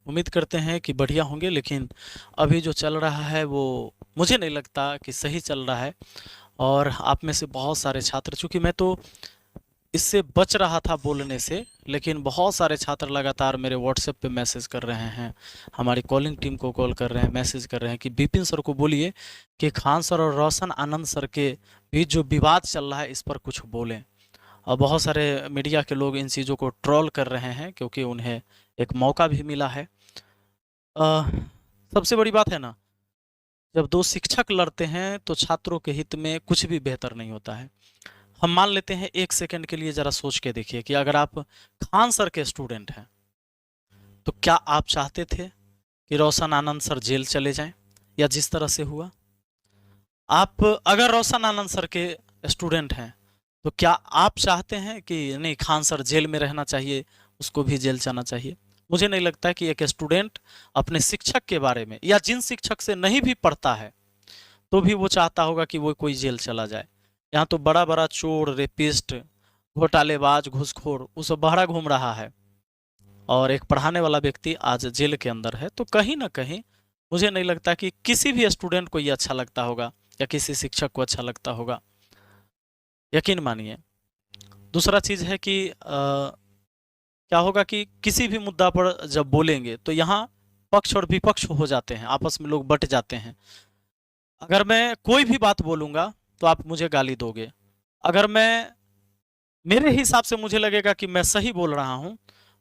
उम्मीद करते हैं कि बढ़िया होंगे, लेकिन अभी जो चल रहा है वो मुझे नहीं लगता कि सही चल रहा है। और आप में से बहुत सारे छात्र, चूंकि मैं तो इससे बच रहा था बोलने से, लेकिन बहुत सारे छात्र लगातार मेरे व्हाट्सएप पे मैसेज कर रहे हैं, हमारी कॉलिंग टीम को कॉल कर रहे हैं, मैसेज कर रहे हैं कि विपिन सर को बोलिए कि खान सर और रोशन आनंद सर के बीच जो विवाद चल रहा है इस पर कुछ बोलें। और बहुत सारे मीडिया के लोग इन चीज़ों को ट्रोल कर रहे हैं क्योंकि उन्हें एक मौका भी मिला है। अ, सबसे बड़ी बात है ना, जब दो शिक्षक लड़ते हैं तो छात्रों के हित में कुछ भी बेहतर नहीं होता है। हम मान लेते हैं, एक सेकंड के लिए जरा सोच के देखिए कि अगर आप खान सर के स्टूडेंट हैं तो क्या आप चाहते थे कि रोशन आनंद सर जेल चले जाएं, या जिस तरह से हुआ? आप अगर रोशन आनंद सर के स्टूडेंट हैं तो क्या आप चाहते हैं कि नहीं, खान सर जेल में रहना चाहिए, उसको भी जेल जाना चाहिए? मुझे नहीं लगता है कि एक स्टूडेंट अपने शिक्षक के बारे में, या जिन शिक्षक से नहीं भी पढ़ता है तो भी वो चाहता होगा कि वो कोई जेल चला जाए। यहाँ तो बड़ा बड़ा चोर, रेपिस्ट, घोटालेबाज, घूसखोर वो सब बाहर घूम रहा है, और एक पढ़ाने वाला व्यक्ति आज जेल के अंदर है। तो कहीं ना कहीं मुझे नहीं लगता कि किसी भी स्टूडेंट को ये अच्छा लगता होगा या किसी शिक्षक को अच्छा लगता होगा, यकीन मानिए। दूसरा चीज है कि क्या होगा कि किसी भी मुद्दा पर जब बोलेंगे तो यहाँ पक्ष और विपक्ष हो जाते हैं, आपस में लोग बट जाते हैं। अगर मैं कोई भी बात बोलूंगा तो आप मुझे गाली दोगे, अगर मैं, मेरे हिसाब से मुझे लगेगा कि मैं सही बोल रहा हूं,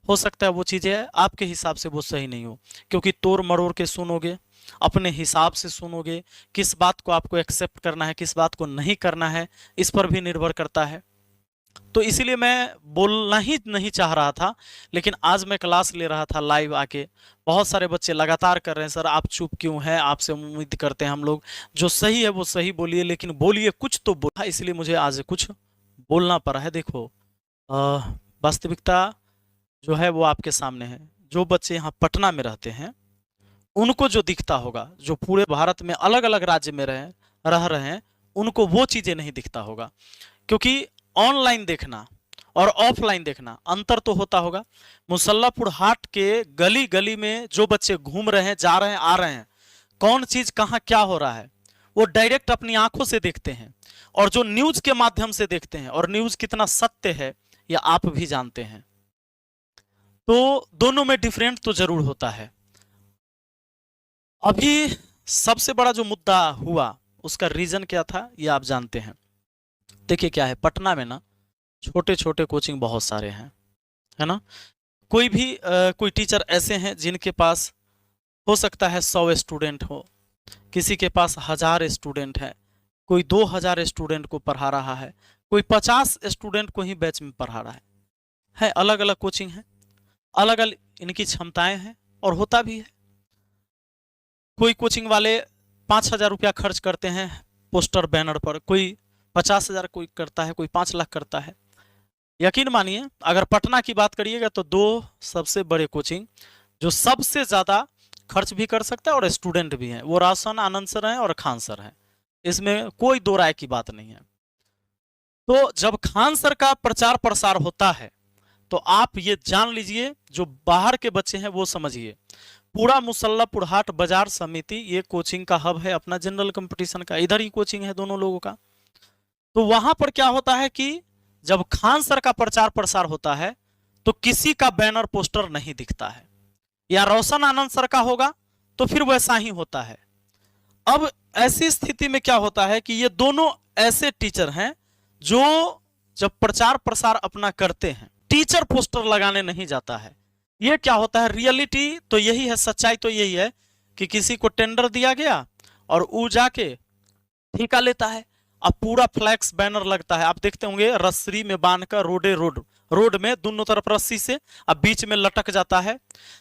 हो सकता है वो चीजें आपके हिसाब से वो सही नहीं हो, क्योंकि तोड़ मरोड़ के सुनोगे, अपने हिसाब से सुनोगे, किस बात को आपको एक्सेप्ट करना है, किस बात को नहीं करना है, इस पर भी निर्भर करता है। तो इसीलिए मैं बोलना ही नहीं चाह रहा था, लेकिन आज मैं क्लास ले रहा था लाइव आके, बहुत सारे बच्चे लगातार कर रहे हैं, सर आप चुप क्यों हैं, आपसे उम्मीद करते हैं हम लोग, जो सही है वो सही बोलिए, लेकिन बोलिए कुछ तो बोला। इसलिए मुझे आज कुछ बोलना पड़ा है। देखो, अ, वास्तविकता जो है वो आपके सामने है। जो बच्चे यहाँ पटना में रहते हैं उनको जो दिखता होगा, जो पूरे भारत में अलग अलग राज्य में रह रहे हैं, उनको वो चीजें नहीं दिखता होगा, क्योंकि ऑनलाइन देखना और ऑफलाइन देखना अंतर तो होता होगा। मुसल्लापुर हाट के गली गली में जो बच्चे घूम रहे हैं, जा रहे हैं, आ रहे हैं, कौन चीज कहाँ क्या हो रहा है वो डायरेक्ट अपनी आंखों से देखते हैं, और जो न्यूज के माध्यम से देखते हैं, और न्यूज कितना सत्य है यह आप भी जानते हैं। तो दोनों में डिफरेंट तो जरूर होता है। अभी सबसे बड़ा जो मुद्दा हुआ उसका रीजन क्या था ये आप जानते हैं। देखिए क्या है, पटना में ना छोटे छोटे कोचिंग बहुत सारे हैं, है ना। कोई भी कोई टीचर ऐसे हैं जिनके पास हो सकता है 100 स्टूडेंट हो, किसी के पास 1000 स्टूडेंट है, कोई 2000 स्टूडेंट को पढ़ा रहा है, कोई 50 स्टूडेंट को ही बैच में पढ़ा रहा है। अलग अलग कोचिंग है, अलग अलग इनकी क्षमताएं हैं, और होता भी है। कोई कोचिंग वाले 5000 रुपया खर्च करते हैं पोस्टर बैनर पर, कोई 50,000 कोई करता है, कोई 5 लाख करता है। यकीन मानिए, अगर पटना की बात करिएगा तो दो सबसे बड़े कोचिंग जो सबसे ज्यादा खर्च भी कर सकता है और स्टूडेंट भी हैं, वो रोशन आनंद सर हैं और खान सर हैं, इसमें कोई दो राय की बात नहीं है। तो जब खान सर का प्रचार प्रसार होता है तो आप ये जान लीजिए, जो बाहर के बच्चे हैं वो समझिए, पूरा मुसल्लापुर हाट बाजार समिति ये कोचिंग का हब है अपना, जनरल कंपटीशन का इधर ही कोचिंग है दोनों लोगों का। तो वहां पर क्या होता है कि जब खान सर का प्रचार प्रसार होता है तो किसी का बैनर पोस्टर नहीं दिखता है, या रोशन आनंद सर का होगा तो फिर वैसा ही होता है। अब ऐसी स्थिति में क्या होता है कि ये दोनों ऐसे टीचर हैं जो जब प्रचार प्रसार अपना करते हैं, टीचर पोस्टर लगाने नहीं जाता है। ये क्या होता है, रियलिटी तो यही है, सच्चाई तो यही है कि किसी को टेंडर दिया गया और वो जाके ठेका लेता है, अब पूरा फ्लैक्स बैनर लगता है, आप देखते होंगे रस्सी में बांधकर रोड में दोनों तरफ रस्सी से, अब बीच में लटक जाता है।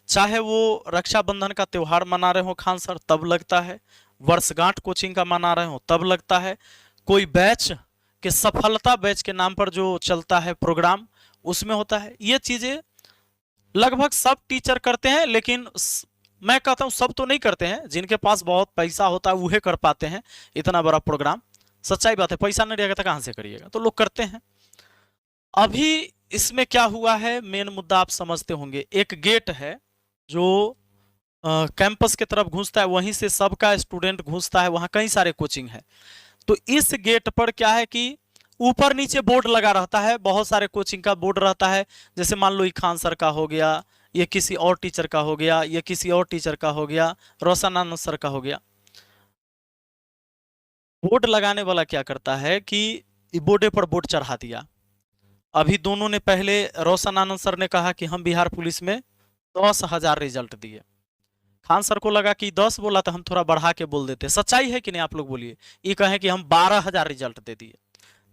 चाहे वो रक्षाबंधन का त्योहार मना रहे हो खान सर तब लगता है, वर्षगांठ कोचिंग का मना रहे हो तब लगता है, कोई बैच के सफलता बैच के नाम पर जो चलता है प्रोग्राम उसमें होता है। ये चीजें लगभग सब टीचर करते हैं, लेकिन मैं कहता हूं सब तो नहीं करते हैं, जिनके पास बहुत पैसा होता है वह कर पाते हैं इतना बड़ा प्रोग्राम। सच्चाई बात है, पैसा नहीं रहेगा तो कहां से करिएगा, तो लोग करते हैं। अभी इसमें क्या हुआ है, मेन मुद्दा आप समझते होंगे, एक गेट है जो कैंपस की तरफ घुसता है, वहीं से सबका स्टूडेंट घुसता है, वहाँ कई सारे कोचिंग है। तो इस गेट पर क्या है कि ऊपर नीचे बोर्ड लगा रहता है, बहुत सारे कोचिंग का बोर्ड रहता है। जैसे मान लो ये खान सर का हो गया, ये किसी और टीचर का हो गया, ये किसी और टीचर का हो गया, रोशन आनंद सर का हो गया। बोर्ड लगाने वाला क्या करता है कि बोर्डे पर बोर्ड चढ़ा दिया। अभी दोनों ने पहले, रोशन आनंद सर ने कहा कि हम बिहार पुलिस में 10,000 रिजल्ट दिए। खान सर को लगा कि 10 बोला तो हम थोड़ा बढ़ा के बोल देते। सच्चाई है कि नहीं, आप लोग बोलिए। ये कहें कि हम 12,000 रिजल्ट दे दिए,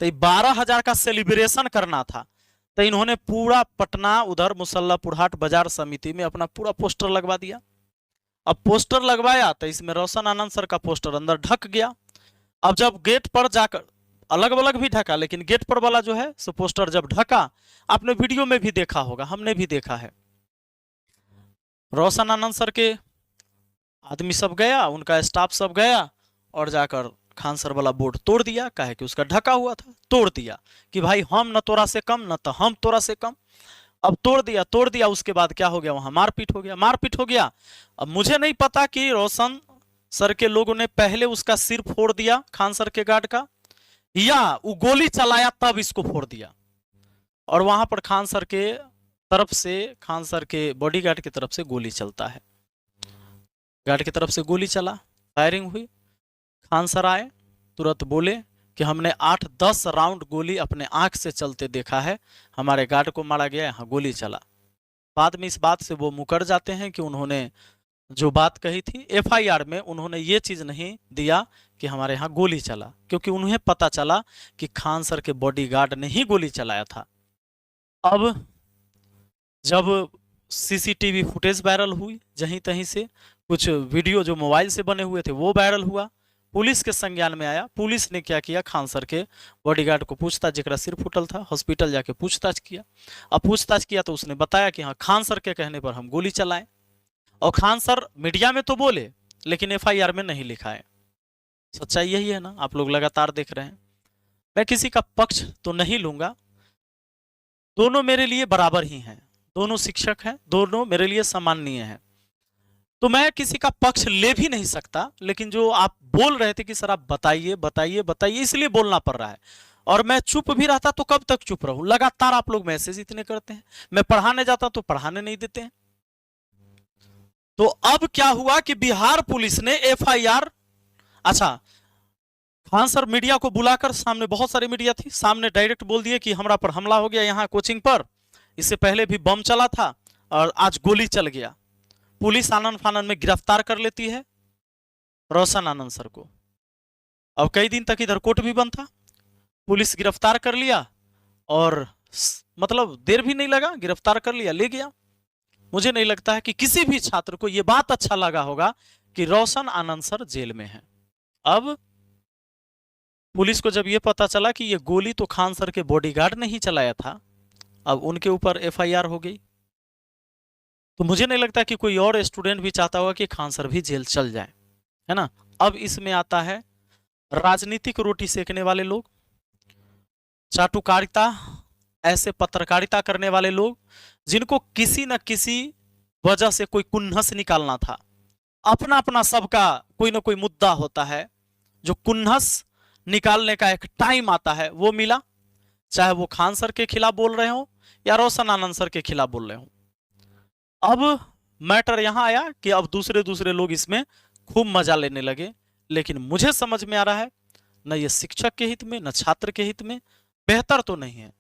तो ये 12,000 का सेलिब्रेशन करना था। तो इन्होंने पूरा पटना उधर मुसल्लापुर हाट बाजार समिति में अपना पूरा पोस्टर लगवा दिया। अब पोस्टर लगवाया तो इसमें रोशन आनंद सर का पोस्टर अंदर ढक गया। अब जब गेट पर जाकर, अलग अलग भी ढका, लेकिन गेट पर वाला जो है सो पोस्टर जब ढका, आपने वीडियो में भी देखा होगा, हमने भी देखा है, रोशन आनंद सर के आदमी सब गया, उनका स्टाफ सब गया और जाकर खान सर वाला बोर्ड तोड़ दिया। काहे कि उसका ढका हुआ था, तोड़ दिया कि भाई हम न तोरा से कम, न तो हम तोरा से कम। अब तोड़ दिया। उसके बाद क्या हो गया, वहां मारपीट हो गया, मारपीट हो गया। अब मुझे नहीं पता कि रोशन सर के लोगों ने पहले उसका सिर फोड़ दिया खान सर के गार्ड का, या वो गोली चलाया तब इसको फोड़ दिया। और वहां पर खान सर के तरफ से, खान सर के बॉडीगार्ड की तरफ से गोली चलता है, गार्ड की तरफ से गोली चला, फायरिंग हुई। खान सर आए, तुरंत बोले कि हमने 8-10 राउंड गोली अपने आंख से चलते देखा है, हमारे गार्ड को मारा गया, यहाँ गोली चला। बाद में इस बात से वो मुकर जाते हैं कि उन्होंने जो बात कही थी एफआईआर में, उन्होंने ये चीज नहीं दिया कि हमारे यहाँ गोली चला, क्योंकि उन्हें पता चला कि खान सर के बॉडीगार्ड ने ही गोली चलाया था। अब जब सीसीटीवी फुटेज वायरल हुई, जहीं तहीं से कुछ वीडियो जो मोबाइल से बने हुए थे वो वायरल हुआ, पुलिस के संज्ञान में आया। पुलिस ने क्या किया, खान सर के बॉडीगार्ड को पूछताछ, जेकरा सिर फूटल था, हॉस्पिटल जाके पूछताछ किया। अब पूछताछ किया तो उसने बताया कि हाँ, खान सर के कहने पर हम गोली चलाएं। और खान सर मीडिया में तो बोले, लेकिन एफआईआर में नहीं लिखा है। सच्चाई यही है ना, आप लोग लगातार देख रहे हैं। मैं किसी का पक्ष तो नहीं लूंगा, दोनों मेरे लिए बराबर ही हैं, दोनों शिक्षक हैं, दोनों मेरे लिए सम्माननीय हैं, तो मैं किसी का पक्ष ले भी नहीं सकता। लेकिन जो आप बोल रहे थे कि सर आप बताइए बताइए बताइए, इसलिए बोलना पड़ रहा है। और मैं चुप भी रहता तो कब तक चुप रहूं, लगातार आप लोग मैसेज इतने करते हैं, मैं पढ़ाने जाता तो पढ़ाने नहीं देते हैं। तो अब क्या हुआ कि बिहार पुलिस ने एफआईआर, अच्छा, खान सर मीडिया को बुलाकर, सामने बहुत सारी मीडिया थी, सामने डायरेक्ट बोल दिए कि हमरा पर हमला हो गया यहाँ कोचिंग पर, इससे पहले भी बम चला था और आज गोली चल गया। पुलिस आनन फानन में गिरफ्तार कर लेती है रोशन आनंद सर को। अब कई दिन तक इधर कोर्ट भी बंद था, पुलिस गिरफ्तार कर लिया और मतलब देर भी नहीं लगा, गिरफ्तार कर लिया, ले गया। मुझे नहीं लगता है कि किसी भी छात्र को यह बात अच्छा लगा होगा कि रोशन आनंद सर जेल में हैं। अब पुलिस को जब यह पता चला कि यह गोली तो खान सर के बॉडीगार्ड ने ही चलाया था, अब उनके ऊपर एफआईआर हो गई। तो मुझे नहीं लगता कि कोई और स्टूडेंट भी चाहता होगा कि खान सर भी जेल चल जाए, है ना। अब इसमें आता है राजनीतिक रोटी सेकने वाले लोग, चाटुकारिता, ऐसे पत्रकारिता करने वाले लोग जिनको किसी न किसी वजह से कोई कुन्हस निकालना था। अपना अपना सबका कोई ना कोई मुद्दा होता है, जो कुन्हस निकालने का एक टाइम आता है वो मिला, चाहे वो खान सर के खिलाफ बोल रहे हो या रोशन आनंद सर के खिलाफ बोल रहे हो। अब मैटर यहां आया कि अब दूसरे दूसरे लोग इसमें खूब मजा लेने लगे। लेकिन मुझे समझ में आ रहा है न ये शिक्षक के हित में न छात्र के हित में, बेहतर तो नहीं है।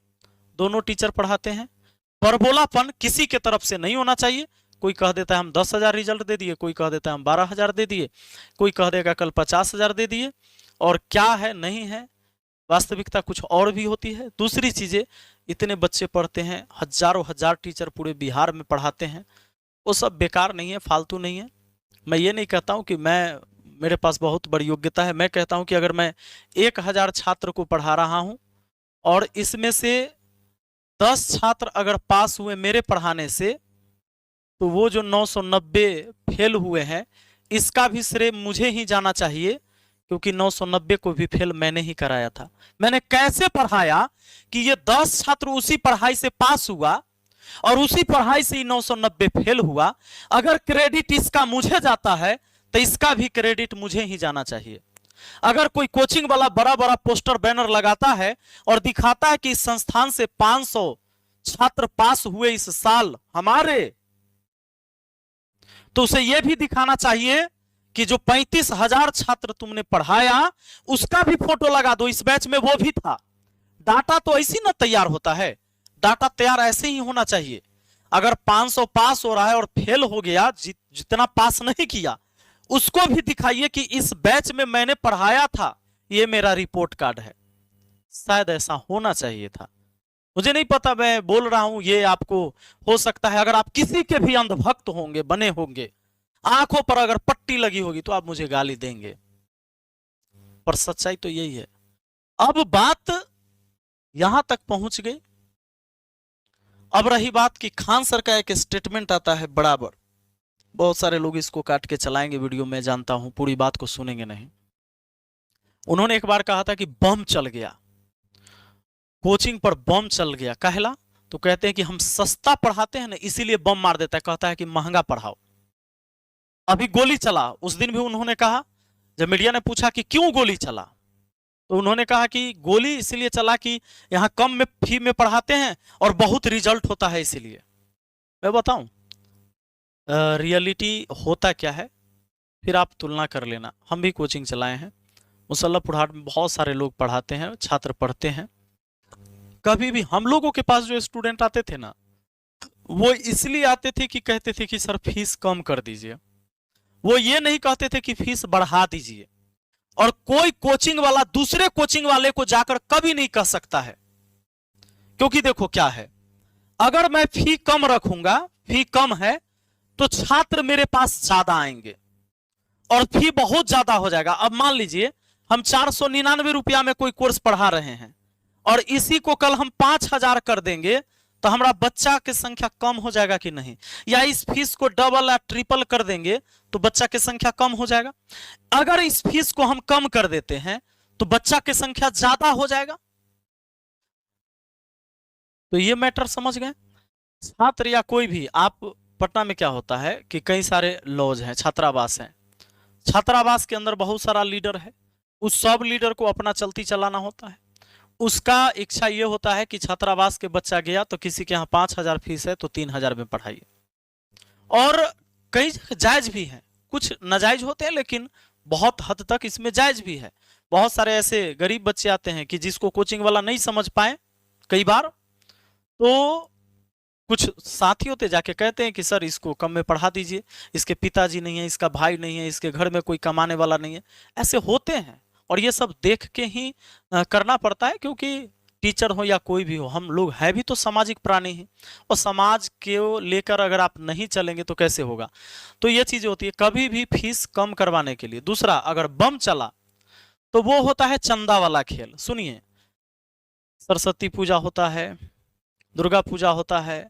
दोनों टीचर पढ़ाते हैं, परबोलापन किसी के तरफ से नहीं होना चाहिए। कोई कह देता है हम 10,000 रिजल्ट दे दिए, कोई कह देता है हम 12,000 दे दिए, कोई कह देगा कल 50,000 दे दिए, और क्या है नहीं है, वास्तविकता कुछ और भी होती है। दूसरी चीजें, इतने बच्चे पढ़ते हैं, हजारों हजार टीचर पूरे बिहार में पढ़ाते हैं, वो सब बेकार नहीं है, फालतू नहीं है। मैं ये नहीं कहता हूं कि मेरे पास बहुत बड़ी योग्यता है। मैं कहता हूं कि अगर मैं 1,000 छात्र को पढ़ा रहा हूं और इसमें से 10 छात्र अगर पास हुए मेरे पढ़ाने से, तो वो जो 990 फेल हुए हैं, इसका भी श्रेय मुझे ही जाना चाहिए, क्योंकि 990 को भी फेल मैंने ही कराया था। मैंने कैसे पढ़ाया कि ये 10 छात्र उसी पढ़ाई से पास हुआ, और उसी पढ़ाई से 990 फेल हुआ। अगर क्रेडिट इसका मुझे जाता है तो इसका भी क्रेडिट मुझे ही जाना चाहिए। अगर कोई कोचिंग वाला बड़ा बड़ा पोस्टर बैनर लगाता है और दिखाता है कि इस संस्थान से 500 छात्र पास हुए इस साल हमारे, तो उसे यह भी दिखाना चाहिए कि जो 35,000 छात्र तुमने पढ़ाया उसका भी फोटो लगा दो, इस बैच में वो भी था। डाटा तो ऐसी ना तैयार होता है, डाटा तैयार ऐसे ही होना चाहिए। अगर 500 पास हो रहा है और फेल हो गया, जितना पास नहीं किया उसको भी दिखाइए कि इस बैच में मैंने पढ़ाया था, ये मेरा रिपोर्ट कार्ड है। शायद ऐसा होना चाहिए था। मुझे नहीं पता, मैं बोल रहा हूं, ये आपको हो सकता है, अगर आप किसी के भी अंधभक्त होंगे, बने होंगे, आंखों पर अगर पट्टी लगी होगी तो आप मुझे गाली देंगे, पर सच्चाई तो यही है। अब बात यहां तक पहुंच गई। अब रही बात कि खान सर का एक स्टेटमेंट आता है बराबर, बहुत सारे लोग इसको काट के चलाएंगे वीडियो में, जानता हूं, पूरी बात को सुनेंगे नहीं। उन्होंने एक बार कहा था कि बम चल गया, कोचिंग पर बम चल गया। कहला तो कहते हैं कि हम सस्ता पढ़ाते हैं ना, इसीलिए बम मार देता है। कहता है कि महंगा पढ़ाओ। अभी गोली चला, उस दिन भी उन्होंने कहा, जब मीडिया ने पूछा कि क्यों गोली चला, तो उन्होंने कहा कि गोली इसलिए चला कि यहां कम में फी में पढ़ाते हैं और बहुत रिजल्ट होता है इसीलिए। मैं बताऊं रियलिटी होता क्या है, फिर आप तुलना कर लेना। हम भी कोचिंग चलाए हैं, मुसल्लफपुर हाट में बहुत सारे लोग पढ़ाते हैं, छात्र पढ़ते हैं। कभी भी हम लोगों के पास जो स्टूडेंट आते थे ना, वो इसलिए आते थे कि कहते थे कि सर फीस कम कर दीजिए, वो ये नहीं कहते थे कि फीस बढ़ा दीजिए। और कोई कोचिंग वाला दूसरे कोचिंग वाले को जाकर कभी नहीं कह सकता है, क्योंकि देखो क्या है, अगर मैं फी कम रखूंगा, फी कम है तो छात्र मेरे पास ज्यादा आएंगे और फी बहुत ज्यादा हो जाएगा। अब मान लीजिए हम 499 रुपया में कोई कोर्स पढ़ा रहे हैं और इसी को कल हम 5,000 कर देंगे, तो हमारा बच्चा की संख्या कम हो जाएगा कि नहीं? या इस फीस को डबल या ट्रिपल कर देंगे तो बच्चा की संख्या कम हो जाएगा। अगर इस फीस को हम कम कर देते हैं तो बच्चा की संख्या ज्यादा हो जाएगा। तो ये मैटर समझ गए? छात्र या कोई भी, आप पटना में क्या होता है कि कई सारे लॉज हैं, छात्रावास हैं। छात्रावास के अंदर बहुत सारा लीडर है, उस सब लीडर को अपना चलती चलाना होता है। उसका इच्छा ये होता है कि छात्रावास के बच्चा गया तो किसी के यहाँ 5,000 फीस है तो 3,000 में पढ़ाइए। और कई जायज भी है, कुछ नाजायज होते हैं, लेकिन बहुत हद तक इसमें जायज भी है। बहुत सारे ऐसे गरीब बच्चे आते हैं कि जिसको कोचिंग वाला नहीं समझ पाए कई बार, तो कुछ साथी होते जाके कहते हैं कि सर इसको कम में पढ़ा दीजिए, इसके पिताजी नहीं है, इसका भाई नहीं है, इसके घर में कोई कमाने वाला नहीं है। ऐसे होते हैं और ये सब देख के ही करना पड़ता है, क्योंकि टीचर हो या कोई भी हो, हम लोग है भी तो सामाजिक प्राणी हैं और समाज को लेकर अगर आप नहीं चलेंगे तो कैसे होगा। तो ये चीज होती है कभी भी फीस कम करवाने के लिए। दूसरा, अगर बम चला तो वो होता है चंदा वाला खेल। सुनिए, सरस्वती पूजा होता है, दुर्गा पूजा होता है,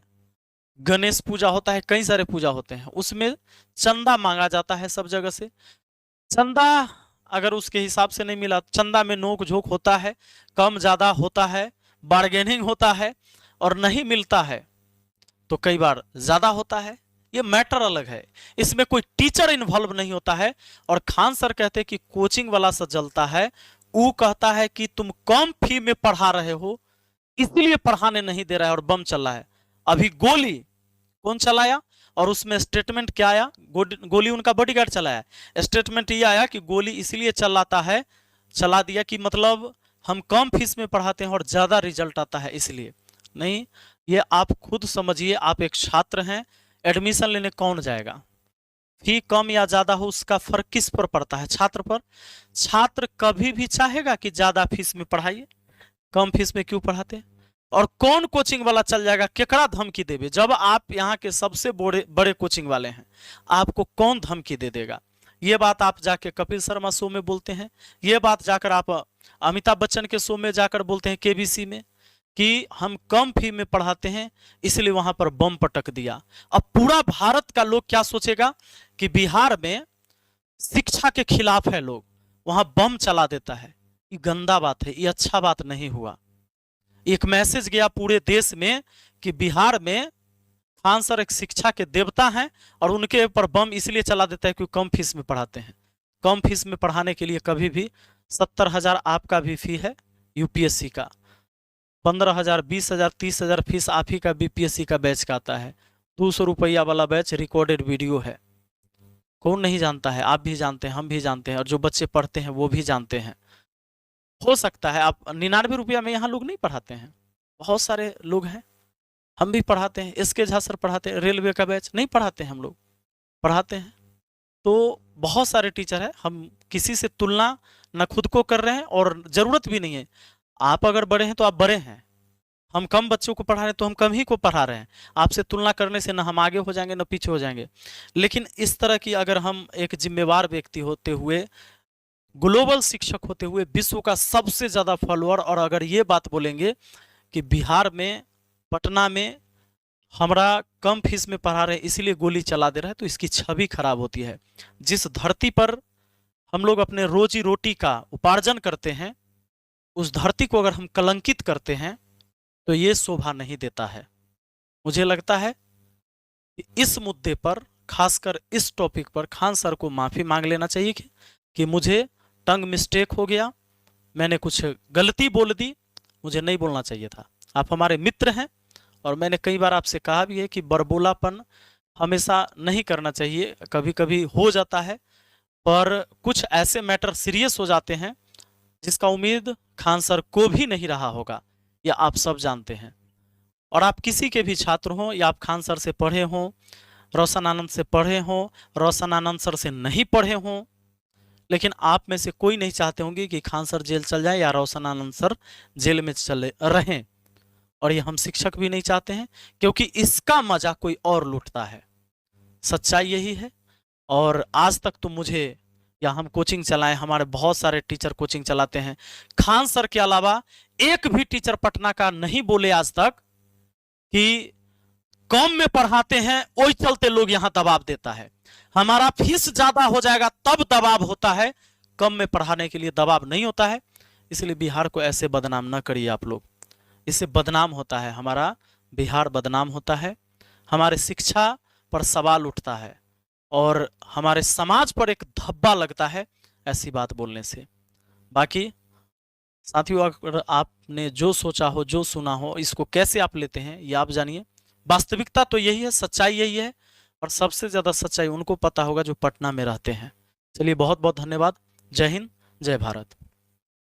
गणेश पूजा होता है, कई सारे पूजा होते हैं, उसमें चंदा मांगा जाता है सब जगह से। चंदा अगर उसके हिसाब से नहीं मिला, चंदा में नोक झोंक होता है, कम ज्यादा होता है, बार्गेनिंग होता है, और नहीं मिलता है तो कई बार ज्यादा होता है। ये मैटर अलग है, इसमें कोई टीचर इन्वॉल्व नहीं होता है। और खान सर कहते हैं कि कोचिंग वाला से जलता है, वो कहता है कि तुम कम फी में पढ़ा रहे हो इसलिए पढ़ाने नहीं दे रहा है और बम चला है। अभी गोली कौन चलाया और उसमें स्टेटमेंट क्या आया? गोली उनका बॉडीगार्ड चलाया। स्टेटमेंट ये आया कि गोली इसलिए चला दिया कि मतलब हम कम फीस में पढ़ाते हैं और ज्यादा रिजल्ट आता है इसलिए। नहीं, ये आप खुद समझिए, आप एक छात्र हैं, एडमिशन लेने कौन जाएगा? फी कम या ज्यादा हो उसका फर्क किस पर पड़ता है? छात्र पर। छात्र कभी भी चाहेगा कि ज्यादा फीस में पढ़ाइए, कम फीस में क्यों पढ़ाते हैं? और कौन कोचिंग वाला चल जाएगा, केकड़ा धमकी देवे? जब आप यहाँ के सबसे बड़े कोचिंग वाले हैं, आपको कौन धमकी दे देगा? ये बात आप जाके कपिल शर्मा शो में बोलते हैं, ये बात जाकर आप अमिताभ बच्चन के शो में जाकर बोलते हैं, केबीसी में, कि हम कम फी में पढ़ाते हैं इसलिए वहां पर बम पटक दिया। अब पूरा भारत का लोग क्या सोचेगा कि बिहार में शिक्षा के खिलाफ है लोग, वहां बम चला देता है। ये गंदा बात है, ये अच्छा बात नहीं हुआ। एक मैसेज गया पूरे देश में कि बिहार में खान सर एक शिक्षा के देवता हैं और उनके ऊपर बम इसलिए चला देता है क्योंकि कम फीस में पढ़ाते हैं। कम फीस में पढ़ाने के लिए कभी भी 70,000 आपका भी फी है यूपीएससी का, 15,000, 20,000, 30,000 फीस आप ही का बीपीएससी का बैच का आता है। 200 रुपया वाला बैच रिकॉर्डेड वीडियो है। कौन नहीं जानता है? आप भी जानते हैं, हम भी जानते हैं, और जो बच्चे पढ़ते हैं वो भी जानते हैं। हो सकता है आप 99 रुपया में यहाँ लोग नहीं पढ़ाते हैं, बहुत सारे लोग हैं, हम भी पढ़ाते हैं। एसके झा सर पढ़ाते हैं, रेलवे का बैच नहीं पढ़ाते हैं, हम लोग पढ़ाते हैं। तो बहुत सारे टीचर हैं, हम किसी से तुलना न खुद को कर रहे हैं और ज़रूरत भी नहीं है। आप अगर बड़े हैं तो आप बड़े हैं, हम कम बच्चों को पढ़ा रहे हैं तो हम कम ही को पढ़ा रहे हैं। आपसे तुलना करने से न हम आगे हो जाएंगे न पीछे हो जाएंगे। लेकिन इस तरह की अगर हम एक जिम्मेवार व्यक्ति होते हुए, ग्लोबल शिक्षक होते हुए, विश्व का सबसे ज़्यादा फॉलोअर, और अगर ये बात बोलेंगे कि बिहार में, पटना में हमारा कम फीस में पढ़ा रहे इसलिए गोली चला दे रहा है, तो इसकी छवि खराब होती है। जिस धरती पर हम लोग अपने रोजी रोटी का उपार्जन करते हैं, उस धरती को अगर हम कलंकित करते हैं तो ये शोभा नहीं देता है। मुझे लगता है कि इस मुद्दे पर, खासकर इस टॉपिक पर, खान सर को माफ़ी मांग लेना चाहिए कि मुझे टंग मिस्टेक हो गया, मैंने कुछ गलती बोल दी, मुझे नहीं बोलना चाहिए था। आप हमारे मित्र हैं और मैंने कई बार आपसे कहा भी है कि बड़बोलापन हमेशा नहीं करना चाहिए, कभी कभी हो जाता है, पर कुछ ऐसे मैटर सीरियस हो जाते हैं जिसका उम्मीद खान सर को भी नहीं रहा होगा, या आप सब जानते हैं। और आप किसी के भी छात्र हों, या आप खान सर से पढ़े हों, रोशन आनंद से पढ़े हों, रोशन आनंद सर से नहीं पढ़े हों, लेकिन आप में से कोई नहीं चाहते होंगे कि खान सर जेल चल जाए या रोशन आनंद सर जेल में चले रहें। और ये हम शिक्षक भी नहीं चाहते हैं, क्योंकि इसका मजा कोई और लूटता है। सच्चाई यही है। और आज तक तो मुझे, या हम कोचिंग चलाएं, हमारे बहुत सारे टीचर कोचिंग चलाते हैं, खान सर के अलावा एक भी टीचर पटना का नहीं बोले आज तक कि कम में पढ़ाते हैं, वही चलते लोग यहाँ दबाव देता है। हमारा फीस ज्यादा हो जाएगा तब दबाव होता है, कम में पढ़ाने के लिए दबाव नहीं होता है। इसलिए बिहार को ऐसे बदनाम न करिए आप लोग, इससे बदनाम होता है, हमारा बिहार बदनाम होता है, हमारे शिक्षा पर सवाल उठता है और हमारे समाज पर एक धब्बा लगता है ऐसी बात बोलने से। बाकी साथियों, अगर आपने जो सोचा हो, जो सुना हो, इसको कैसे आप लेते हैं ये आप जानिए। वास्तविकता तो यही है, सच्चाई यही है, और सबसे ज़्यादा सच्चाई उनको पता होगा जो पटना में रहते हैं। चलिए, बहुत बहुत धन्यवाद। जय हिंद, जय भारत।